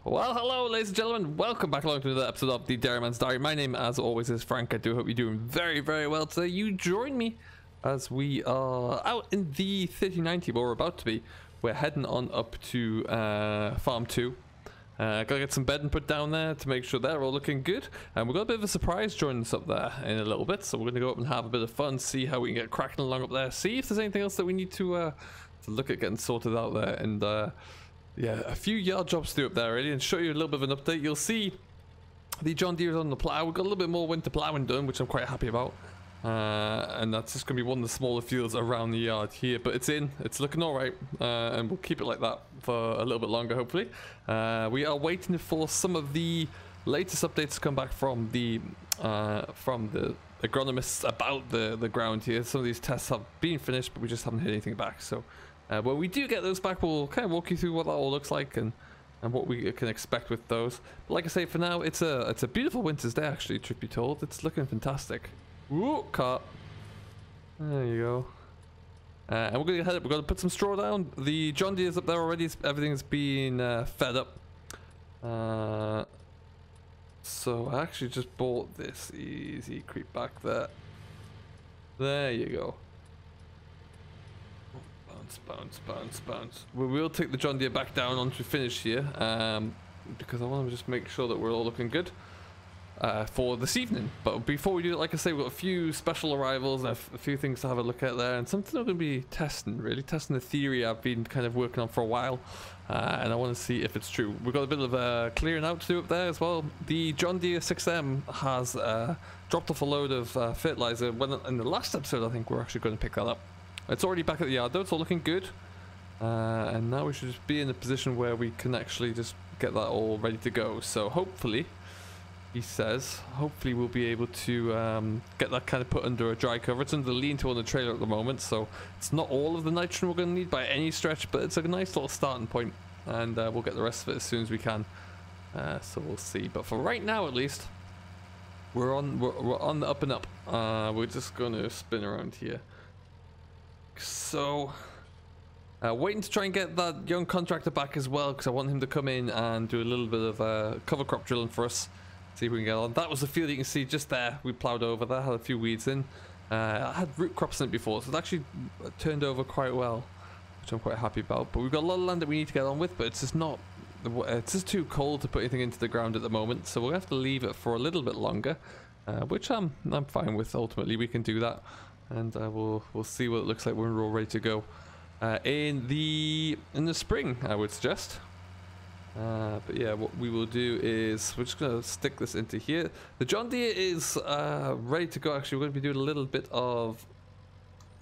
Well, hello, ladies and gentlemen. Welcome back along to another episode of the Dairyman's Diary. My name, as always, is Frank. I do hope you're doing very, very well today. You join me as we are out in the 3090, where we're about to be. We're heading on up to Farm 2. Gotta get some bedding put down there to make sure they're all looking good. And we've got a bit of a surprise joining us up there in a little bit. So we're gonna go up and have a bit of fun, see how we can get cracking along up there, see if there's anything else that we need to look at getting sorted out there. And yeah, a few yard jobs to do up there really, and show you a little bit of an update. You'll see the John Deere's on the plow. We've got a little bit more winter plowing done, which I'm quite happy about. And that's just going to be one of the smaller fields around the yard here, but it's looking all right, and we'll keep it like that for a little bit longer, hopefully. We are waiting for some of the latest updates to come back from the agronomists about the ground here. Some of these tests have been finished, but we just haven't heard anything back. So when we do get those back, we'll kind of walk you through what that all looks like and what we can expect with those. But like I say, for now, it's a beautiful winter's day, actually, truth be told. It's looking fantastic. Ooh, cart. There you go. And we're going to head up. We're going to put some straw down. The John Deere's up there already. Everything's been fed up. So I actually just bought this. Easy, creep back there. There you go. Bounce, bounce, bounce, bounce. We will take the John Deere back down once we finish here, because I want to just make sure that we're all looking good for this evening. But before we do it, like I say, we've got a few special arrivals and a few things to have a look at there, and something I'm going to be testing, really testing the theory I've been kind of working on for a while, and I want to see if it's true. We've got a bit of clearing out to do up there as well. The John Deere 6M has dropped off a load of fertilizer. When in the last episode, I think we're actually going to pick that up. It's already back at the yard though, it's all looking good. And now we should just be in a position where we can actually just get that all ready to go. So hopefully, he says, hopefully we'll be able to get that kind of put under a dry cover. It's under the lean-to on the trailer at the moment, so it's not all of the nitrogen we're going to need by any stretch, but it's a nice little starting point, and we'll get the rest of it as soon as we can. So we'll see. But for right now, at least, we're on the up and up. We're just going to spin around here. So waiting to try and get that young contractor back as well, because I want him to come in and do a little bit of cover crop drilling for us, see if we can get on. That was the field you can see just there. We plowed over there, had a few weeds in. I had root crops in it before, so it actually turned over quite well, which I'm quite happy about. But we've got a lot of land that we need to get on with, but it's just too cold to put anything into the ground at the moment, so we'll have to leave it for a little bit longer, which I'm fine with. Ultimately we can do that, and we'll see what it looks like when we're all ready to go in the spring, I would suggest. But yeah, what we will do is we're just going to stick this into here. The John Deere is ready to go. Actually, we're going to be doing a little bit of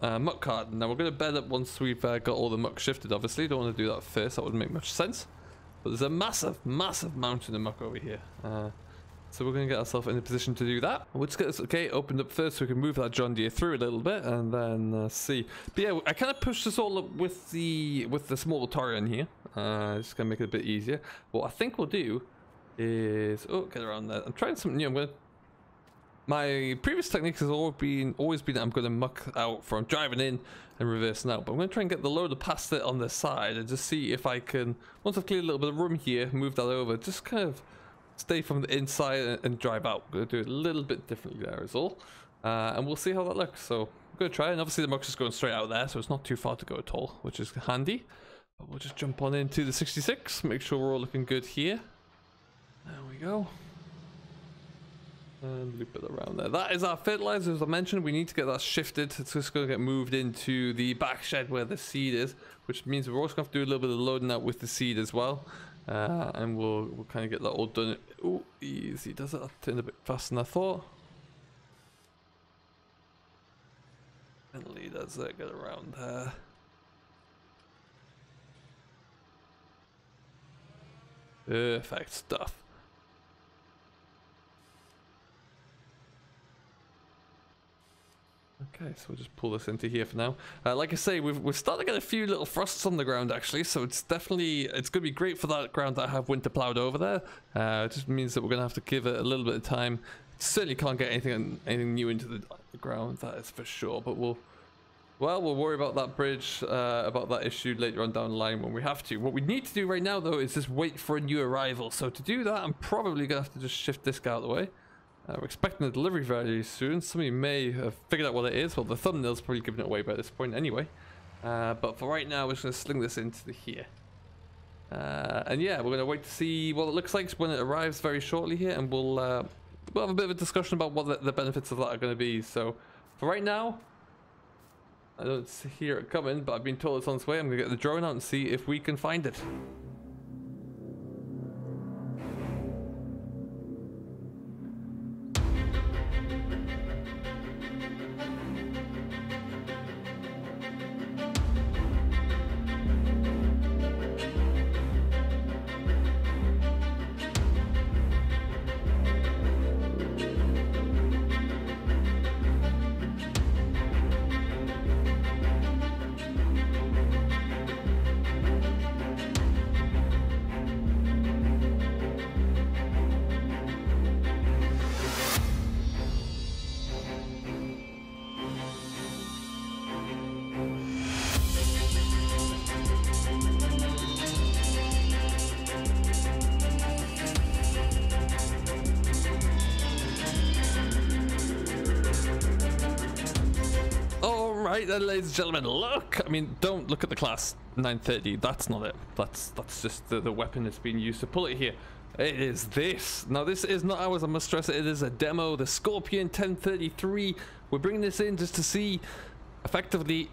muck carting. Now we're going to bed up once we've got all the muck shifted. Obviously, don't want to do that first. That wouldn't make much sense. But there's a massive mountain of muck over here. So we're going to get ourselves in a position to do that. We'll just get this opened up first so we can move that John Deere through a little bit and then see. But yeah, I kind of pushed this all up with the small Torion here. Just going to make it a bit easier. What I think we'll do is... Oh, get around there. I'm trying something new. My previous technique has always been that I'm going to muck out from driving in and reversing out. But I'm going to try and get the loader past it on this side and just see if I can, once I've cleared a little bit of room here, move that over. Just kind of stay from the inside and drive out. We're going to do it a little bit differently there is all. And we'll see how that looks. So I'm going to try. And obviously the muck's just going straight out there, so it's not too far to go at all, which is handy. But we'll just jump on into the 66. Make sure we're all looking good here. There we go. And loop it around there. That is our fertilizer, as I mentioned. We need to get that shifted. It's just going to get moved into the back shed where the seed is, which means we're also going to have to do a little bit of loading out with the seed as well. And we'll kind of get that all done. Oh, easy does it. That turned a bit faster than I thought. Finally does it. Get around there. Perfect stuff. Okay, so we'll just pull this into here for now. Like I say, we've started to get a few little frosts on the ground actually, so it's going to be great for that ground that I have winter plowed over there. It just means that we're going to have to give it a little bit of time. Certainly can't get anything new into the ground, that is for sure, but we'll Well, we'll worry about that bridge, about that issue later on down the line when we have to. What we need to do right now, though, is just wait for a new arrival. So to do that, I'm probably going to have to just shift this guy out of the way. We're expecting a delivery very soon. Some of you may have figured out what it is. Well, the thumbnail's probably giving it away by this point anyway. But for right now, we're just going to sling this into here. And yeah, we're going to wait to see what it looks like when it arrives very shortly here. And we'll have a bit of a discussion about what the benefits of that are going to be. So for right now, I don't hear it coming, but I've been told it's on its way. I'm going to get the drone out and see if we can find it. Right then, ladies and gentlemen, look! I mean, don't look at the class 930. That's not it. That's just the weapon that's being used to pull it here. It is this. Now, this is not ours, I must stress it. It is a demo, the Scorpion 1033. We're bringing this in just to see, effectively,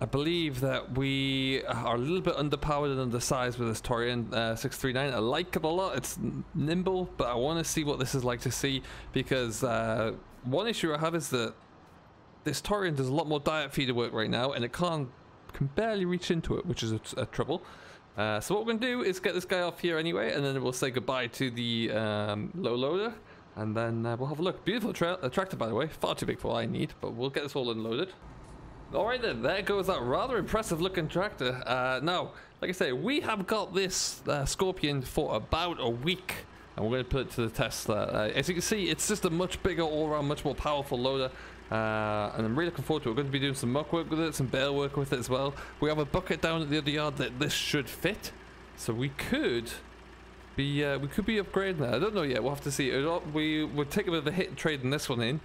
I believe that we are a little bit underpowered and undersized with this Torion 639. I like it a lot. It's nimble, but I want to see what this is like to see, because one issue I have is that this Torion does a lot more diet feeder work right now, and it can barely reach into it, which is a trouble. So what we're going to do is get this guy off here anyway, and then we'll say goodbye to the low loader, and then we'll have a look. Beautiful tractor, by the way. Far too big for what I need, but we'll get this all unloaded. Alright then, there goes that rather impressive looking tractor. Now, like I say, we have got this Scorpion for about a week, and we're going to put it to the test. As you can see, it's just a much bigger all-around, much more powerful loader. And I'm really looking forward to it. We're going to be doing some muck work with it, some bale work with it as well. We have a bucket down at the other yard that this should fit, so we could be upgrading that. I don't know yet. We'll have to see. We would take a bit of a hit trading this one in.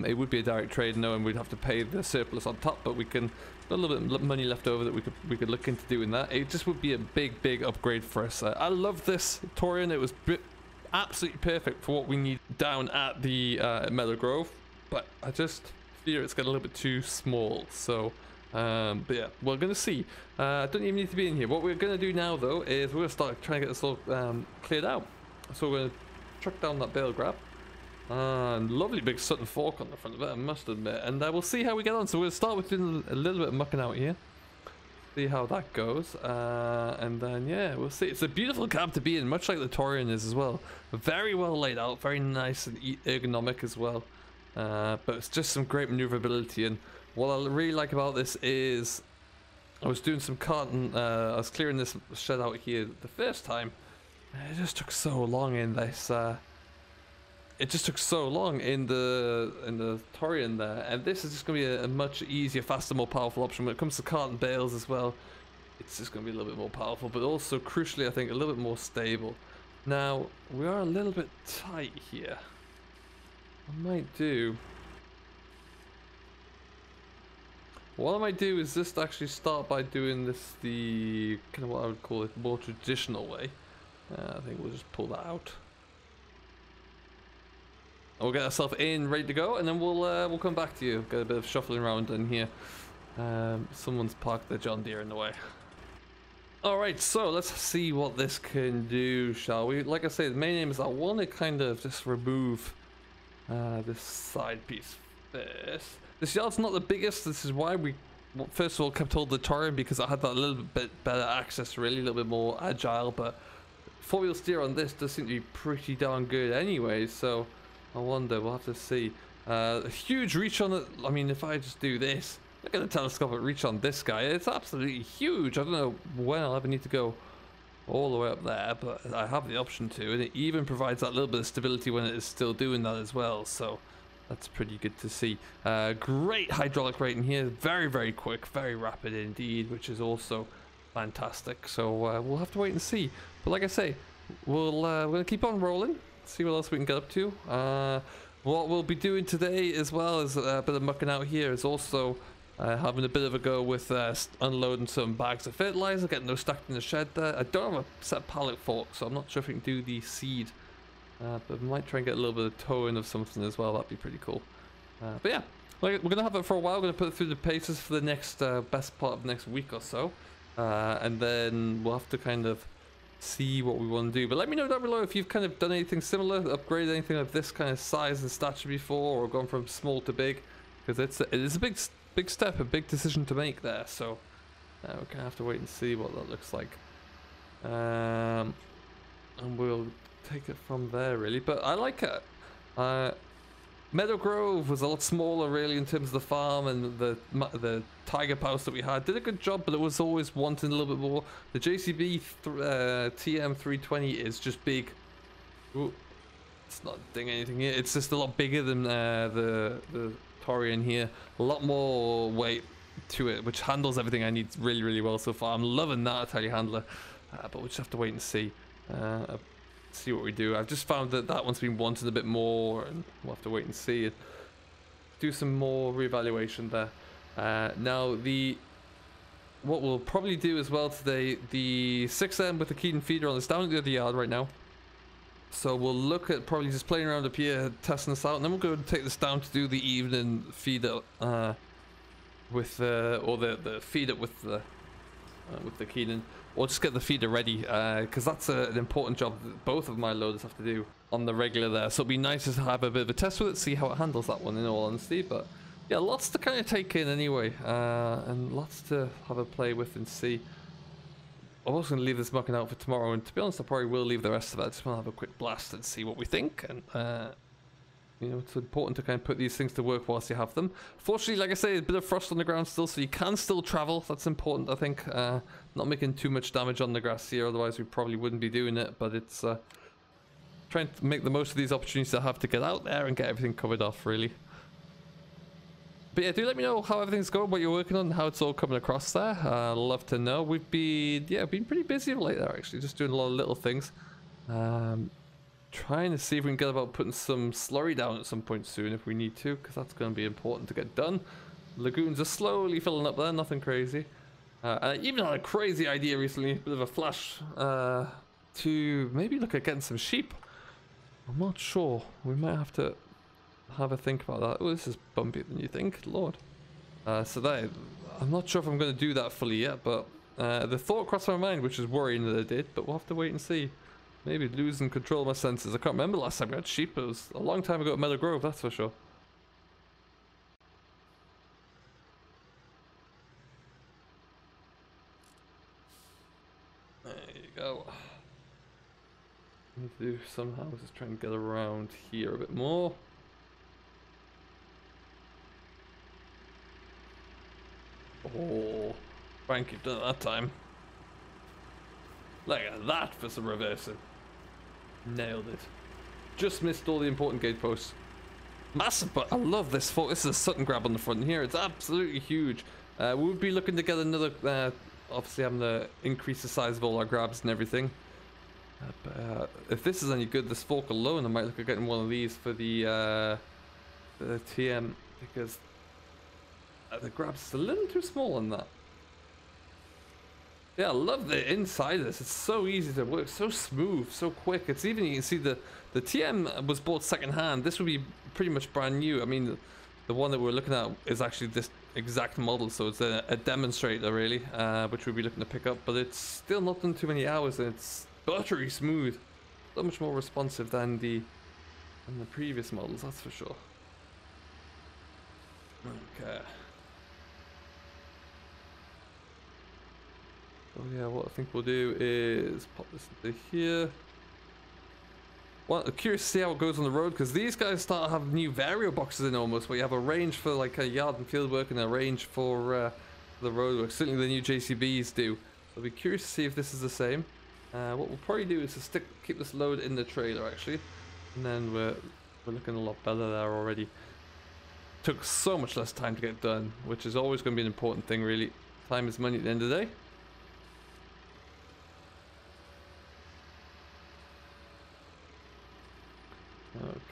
It would be a direct trade, knowing we'd have to pay the surplus on top, but we can got a little bit of money left over that we could look into doing that. It just would be a big upgrade for us. I love this Torion. It was absolutely perfect for what we need down at the Meadow Grove. But I just fear it's getting a little bit too small. So, but yeah, we're going to see. Don't even need to be in here. What we're going to do now, though, is we're going to start trying to get this all cleared out. So we're going to truck down that bale grab. And lovely big Sutton fork on the front of it, I must admit. And we'll see how we get on. So we'll start with doing a little bit of mucking out here. See how that goes. And then, yeah, we'll see. It's a beautiful cab to be in, much like the Torion is as well. Very well laid out, very nice and ergonomic as well. But it's just some great maneuverability, and what I really like about this is I was doing some carton, I was clearing this shed out here the first time, and it just took so long in this, it just took so long in the Torion there, and this is just going to be a much easier, faster, more powerful option. When it comes to carton bales as well, it's just going to be a little bit more powerful, but also crucially I think a little bit more stable. Now, we are a little bit tight here. What I might do is just actually start by doing this the kind of what I would call it more traditional way. I think we'll just pull that out. And we'll get ourselves in, ready to go, and then we'll come back to you. Get a bit of shuffling around in here. Someone's parked their John Deere in the way. Alright, so let's see what this can do, shall we? Like I say, the main aim is I want to kind of just remove this side piece first. This yard's not the biggest. This is why we first of all kept hold of the Torion, because I had that little bit better access, really, a little bit more agile. But four-wheel steer on this does seem to be pretty darn good anyway, so I wonder, we'll have to see. A huge reach on it. I mean, if I just do this, look at the telescopic reach on this guy. It's absolutely huge. I don't know when I'll ever need to go all the way up there, but I have the option to, and it even provides that little bit of stability when it is still doing that as well. So That's pretty good to see. Great hydraulic rating here, very quick, very rapid indeed, which is also fantastic. So we'll have to wait and see. But like I say, we're gonna keep on rolling, see what else we can get up to. What we'll be doing today as well as a bit of mucking out here is also having a bit of a go with unloading some bags of fertilizer, getting those stacked in the shed there. I don't have a set pallet fork, so I'm not sure if we can do the seed. But we might try and get a little bit of towing of something as well. That'd be pretty cool. But yeah, we're going to have it for a while. We're going to put it through the paces for the next best part of the next week or so. And then we'll have to kind of see what we want to do. But let me know down below if you've kind of done anything similar, upgraded anything of this kind of size and stature before, or gone from small to big. Because it is a big step, a big decision to make there. So we're going to have to wait and see what that looks like. And we'll take it from there really, but I like it. Meadow Grove was a lot smaller really in terms of the farm, and the tiger house that we had did a good job, but it was always wanting a little bit more. The JCB TM320 is just big. Ooh, it's not doing anything here. It's just a lot bigger than the Torion here. A lot more weight to it, which handles everything I need really well so far. I'm loving that telehandler, but we'll just have to wait and see. See what we do. I've just found that that one's been wanted a bit more, and we'll have to wait and see and do some more reevaluation there. Now what we'll probably do as well today, the 6M with the Keaton feeder on is down at the other yard right now, so we'll look at probably just playing around up here, testing this out, and then we'll go and take this down to do the evening feeder with the feeder with the Keaton. Or just get the feeder ready, because that's an important job that both of my loaders have to do on the regular there. So it'd be nice to have a bit of a test with it, see how it handles that one in all honesty. But yeah, lots to kind of take in anyway, and lots to have a play with and see. I'm also going to leave this mucking out for tomorrow, and to be honest I probably will leave the rest of it. I just want to have a quick blast and see what we think, and you know, it's important to kind of put these things to work whilst you have them. Fortunately, like I say, a bit of frost on the ground still, so you can still travel. That's important, I think. Not making too much damage on the grass here, otherwise we probably wouldn't be doing it. But it's trying to make the most of these opportunities I have to get out there and get everything covered off, really. But yeah, do let me know how everything's going, what you're working on, how it's all coming across there. I'd love to know. We've been pretty busy of late there, actually, just doing a lot of little things. Trying to see if we can get about putting some slurry down at some point soon if we need to, because that's going to be important to get done. Lagoons are slowly filling up there, nothing crazy. I even had a crazy idea recently, a bit of a flash, to maybe look at getting some sheep. I'm not sure. We might have to have a think about that. Oh, this is bumpier than you think, Lord. So that, I'm not sure if I'm going to do that fully yet, but the thought crossed my mind, which is worrying that it did, but we'll have to wait and see. Maybe losing control of my senses. I can't remember last time we had sheep. It was a long time ago at Meadow Grove, that's for sure. There you go. Need to do somehow just try and get around here a bit more. Oh, Frank, you've done it that time. Look at that for some reversing. Nailed it. Just missed all the important gate posts. Massive, but I love this fork. This is a Sutton grab on the front here. It's absolutely huge. We'll be looking to get another, obviously having to increase the size of all our grabs and everything. But if this is any good, this fork alone, I might look at getting one of these for the TM, because the grab's a little too small on that. Yeah, I love the inside of this. It's so easy to work, so smooth, so quick. It's even, you can see the TM was bought second hand. This would be pretty much brand new. I mean, the one that we're looking at is actually this exact model, so it's a demonstrator really, which we'll be looking to pick up. But it's still not done too many hours, and it's buttery smooth. So much more responsive than the previous models, that's for sure. Okay. So yeah, what I think we'll do is pop this into here. Well, I'm curious to see how it goes on the road, because these guys start to have new vario boxes in almost, where you have a range for like a yard and field work and a range for the road work. Certainly the new JCBs do. So I'll be curious to see if this is the same. What we'll probably do is to keep this load in the trailer actually, and then we're looking a lot better there already. took so much less time to get done, which is always going to be an important thing, really. Time is money at the end of the day.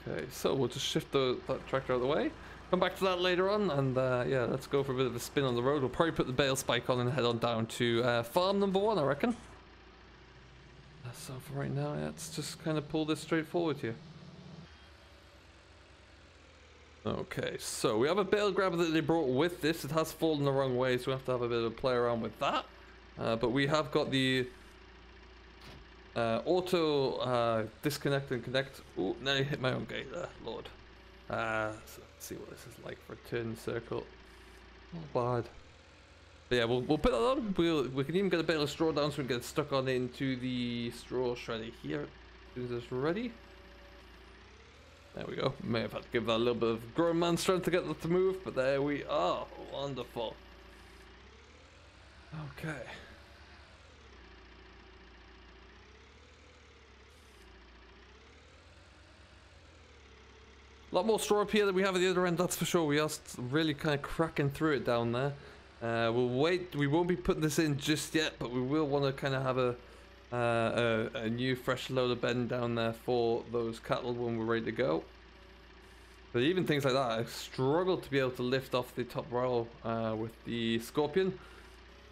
Okay, so we'll just shift that tractor out of the way. Come back to that later on, and yeah, let's go for a bit of a spin on the road. We'll probably put the bale spike on and head on down to farm number 1, I reckon. So for right now, yeah, let's just kind of pull this straight forward here. Okay, so we have a bale grabber that they brought with this. It has fallen the wrong way, so we have to have a bit of a play around with that. But we have got the auto disconnect and connect. Ooh, nearly hit my own gate there, Lord. So let's see what this is like for a turn circle. Not bad. But yeah, we'll put that on. We can even get a bale of straw down so we can get it stuck on into the straw shredder here. As soon as it's ready. There we go. May have had to give that a little bit of grown man strength to get that to move, but there we are. Wonderful. Okay. A lot more straw up here than we have at the other end, that's for sure. We are really kind of cracking through it down there. We'll wait. We won't be putting this in just yet, but we will want to kind of have a new fresh load of bedding down there for those cattle when we're ready to go. But even things like that, I struggle to be able to lift off the top rail with the Scorpion,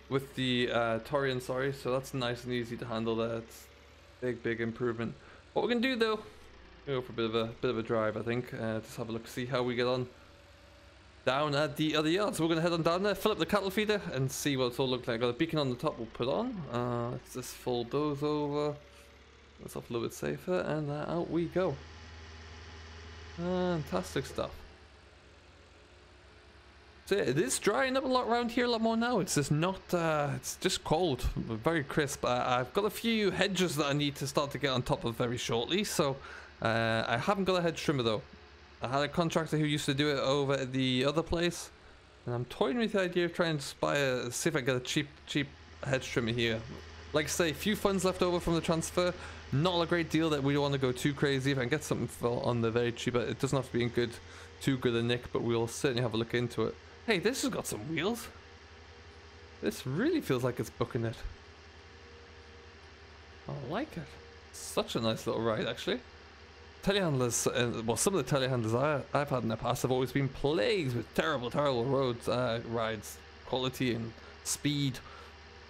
with the Torion, sorry. So that's nice and easy to handle there. It's big improvement. What we're gonna do though, go for a bit of a drive, I think. Just have a look, see how we get on down at the other yard. So we're gonna head on down there, fill up the cattle feeder, and see what it's all look like. Got a beacon on the top. We'll put on. Let's just fold those over. That's off a little bit safer, and out we go. Fantastic stuff. So yeah, it is drying up a lot around here, a lot more now. It's just not. It's just cold, very crisp. I've got a few hedges that I need to start to get on top of very shortly. So I haven't got a hedge trimmer though. I had a contractor who used to do it over at the other place, and I'm toying with the idea of trying to see if I get a cheap hedge trimmer here. Like I say, few funds left over from the transfer. Not a great deal that we don't want to go too crazy. If I can get something on the very cheap, it doesn't have to be in too good a nick, but we'll certainly have a look into it. Hey, this has got some wheels. This really feels like it's booking it. I like it. Such a nice little ride, actually. Telehandlers, well, some of the telehandlers I've had in the past have always been plagued with terrible roads, rides, quality and speed,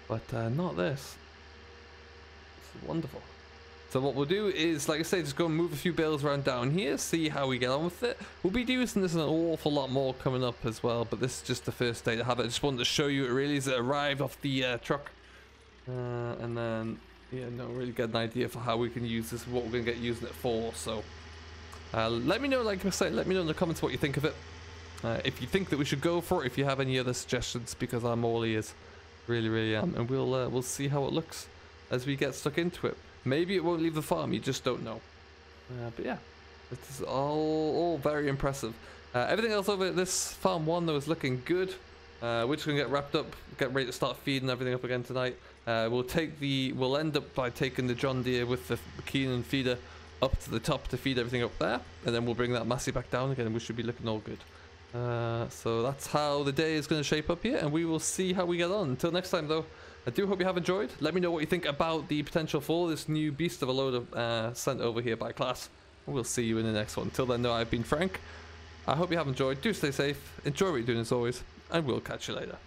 but not this. It's wonderful. So what we'll do is, like I say, just go and move a few bales around down here, see how we get on with it. We'll be using this an awful lot more coming up as well, but this is just the first day to have it. I just wanted to show you it really as it arrived off the truck, and then yeah, no, really get an idea for how we can use this, what we're going to get using it for. So let me know, like I say, let me know in the comments what you think of it. If you think that we should go for it, if you have any other suggestions, because I'm all ears, really am, and we'll see how it looks as we get stuck into it. Maybe it won't leave the farm, you just don't know. But yeah, it's all very impressive. Everything else over at this farm 1 though is looking good. We're just gonna get wrapped up, get ready to start feeding everything up again tonight. We'll end up by taking the John Deere with the Keenan feeder up to the top to feed everything up there, and then we'll bring that Massey back down again, and we should be looking all good. So that's how the day is going to shape up here, and we will see how we get on. Until next time though, I do hope you have enjoyed. Let me know what you think about the potential for this new beast of a load of sent over here by class. We'll see you in the next one. Till then though, I've been Frank. I hope you have enjoyed. Do stay safe, enjoy what you're doing as always, and we'll catch you later.